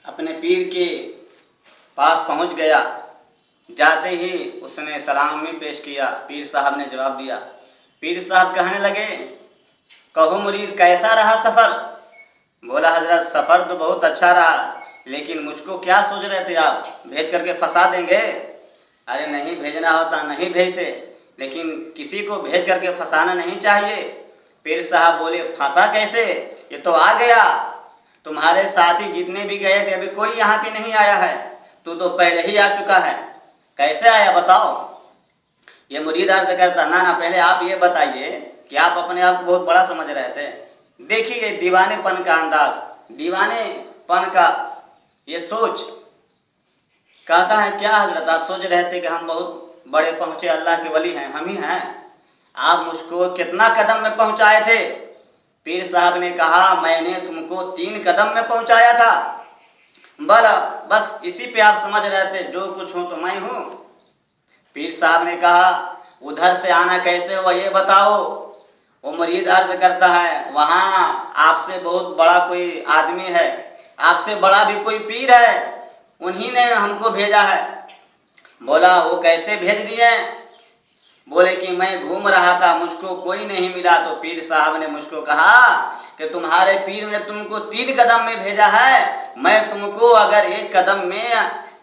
अपने पीर के पास पहुंच गया। जाते ही उसने सलामी पेश किया। पीर साहब ने जवाब दिया। पीर साहब कहने लगे, कहो मुरीद, कैसा रहा सफ़र? बोला, हजरत सफ़र तो बहुत अच्छा रहा, लेकिन मुझको क्या सोच रहे थे आप, भेज करके फंसा देंगे? अरे नहीं, भेजना होता नहीं भेजते, लेकिन किसी को भेज करके फंसाना नहीं चाहिए। पीर साहब बोले, फंसा कैसे? ये तो आ गया। तुम्हारे साथी जितने भी गए थे अभी कोई यहाँ पे नहीं आया है, तू तो पहले ही आ चुका है। कैसे आया बताओ? ये मुरीद अर्ज करता, ना पहले आप ये बताइए कि आप अपने आप को बहुत बड़ा समझ रहे थे। देखिए दीवानेपन का अंदाज, दीवानेपन का ये सोच। कहता है, क्या हजरत आप सोच रहे थे कि हम बहुत बड़े पहुँचे, अल्लाह के वली हैं, हम ही हैं? आप मुझको कितना कदम में पहुँचाए थे? पीर साहब ने कहा, मैंने तुमको 3 कदम में पहुँचाया था। बोला, बस इसी पे आप समझ रहे थे, जो कुछ हूँ तो मैं हूँ। पीर साहब ने कहा, उधर से आना कैसे हुआ ये बताओ। वो मुरीद अर्ज करता है, वहाँ आपसे बहुत बड़ा कोई आदमी है, आपसे बड़ा भी कोई पीर है, उन्हीं ने हमको भेजा है। बोला, वो कैसे भेज दिए? बोले कि मैं घूम रहा था, मुझको कोई नहीं मिला, तो पीर साहब ने मुझको कहा कि तुम्हारे पीर ने तुमको 3 कदम में भेजा है, मैं तुमको अगर 1 कदम में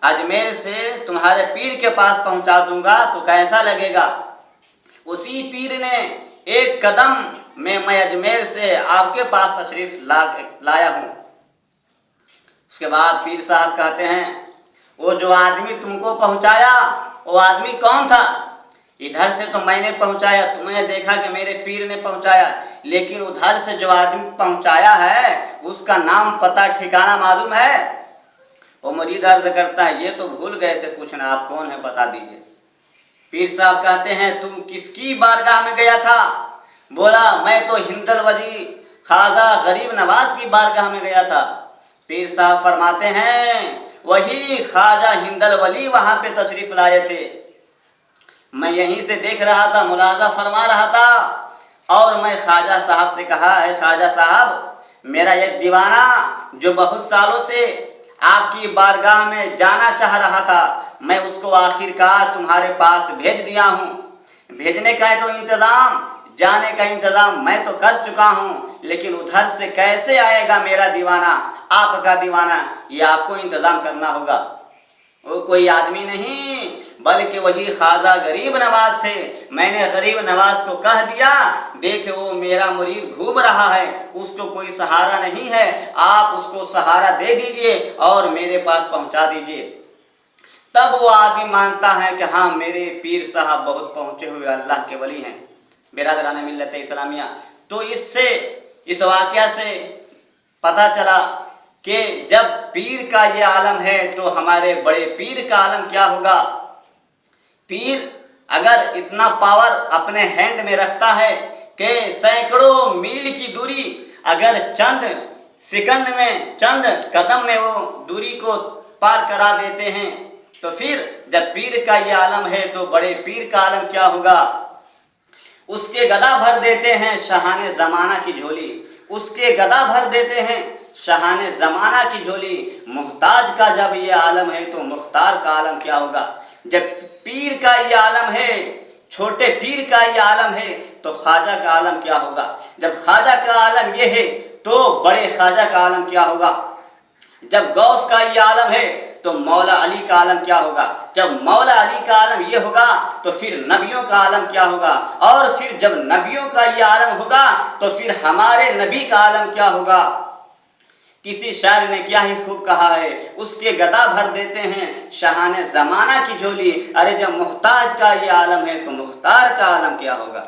अजमेर से तुम्हारे पीर के पास पहुंचा दूंगा तो कैसा लगेगा? उसी पीर ने 1 कदम में मैं अजमेर से आपके पास तशरीफ लाया हूँ। उसके बाद पीर साहब कहते हैं, वो जो आदमी तुमको पहुंचाया वो आदमी कौन था? इधर से तो मैंने पहुंचाया, तुमने देखा कि मेरे पीर ने पहुंचाया, लेकिन उधर से जो आदमी पहुंचाया है उसका नाम पता ठिकाना मालूम है? वो मुरीद अर्ज करता है, ये तो भूल गए थे पूछना, आप कौन है बता दीजिए। पीर साहब कहते हैं, तुम किसकी बारगाह में गया था? बोला, मैं तो हिंदल वली ख्वाजा गरीब नवाज की बारगाह में गया था। पीर साहब फरमाते हैं, वही ख्वाजा हिंदल वली वहाँ पे तशरीफ लाए थे। मैं यहीं से देख रहा था, मुलाजा फरमा रहा था, और मैं ख्वाजा साहब से कहा, है ख्वाजा साहब, मेरा एक दीवाना जो बहुत सालों से आपकी बारगाह में जाना चाह रहा था, मैं उसको आखिरकार तुम्हारे पास भेज दिया हूँ। भेजने का है तो इंतज़ाम, जाने का इंतज़ाम मैं तो कर चुका हूँ, लेकिन उधर से कैसे आएगा मेरा दीवाना, आपका दीवाना, ये आपको इंतज़ाम करना होगा। वो कोई आदमी नहीं बल्कि वही ख्वाजा गरीब नवाज थे। मैंने गरीब नवाज को कह दिया, देखे वो मेरा मुरीद घूम रहा है, उसको कोई सहारा नहीं है, आप उसको सहारा दे दीजिए और मेरे पास पहुंचा दीजिए। तब वो आदमी मानता है कि हाँ, मेरे पीर साहब बहुत पहुँचे हुए अल्लाह के वली हैं। बिरादरान मिल्लत इस्लामिया, तो इससे, इस वाक़या से पता चला कि जब पीर का ये आलम है तो हमारे बड़े पीर का आलम क्या होगा। पीर अगर इतना पावर अपने हैंड में रखता है कि सैकड़ों मील की दूरी अगर चंद सेकंड में, चंद कदम में वो दूरी को पार करा देते हैं, तो फिर जब पीर का ये आलम है तो बड़े पीर का आलम क्या होगा। उसके गदा भर देते हैं शहाने ज़माना की झोली, उसके गदा भर देते हैं शहाने ज़माना की झोली। मुहताज का जब ये आलम है तो मुख्तार का आलम क्या होगा। जब पीर का ये आलम है, छोटे पीर का ये आलम है, तो ख्वाजा का आलम क्या होगा। जब ख्वाजा का आलम ये है तो बड़े ख्वाजा का आलम क्या होगा। जब गौस का ये आलम है तो मौला अली का आलम क्या होगा। जब मौला अली का आलम ये होगा तो फिर नबियों का आलम क्या होगा, और फिर जब नबियों का ये आलम होगा तो फिर हमारे नबी का आलम क्या होगा। किसी शायर ने क्या ही खूब कहा है, उसके गदा भर देते हैं शहाने ज़माना की झोली। अरे जब मुहताज का ये आलम है तो मुख्तार का आलम क्या होगा।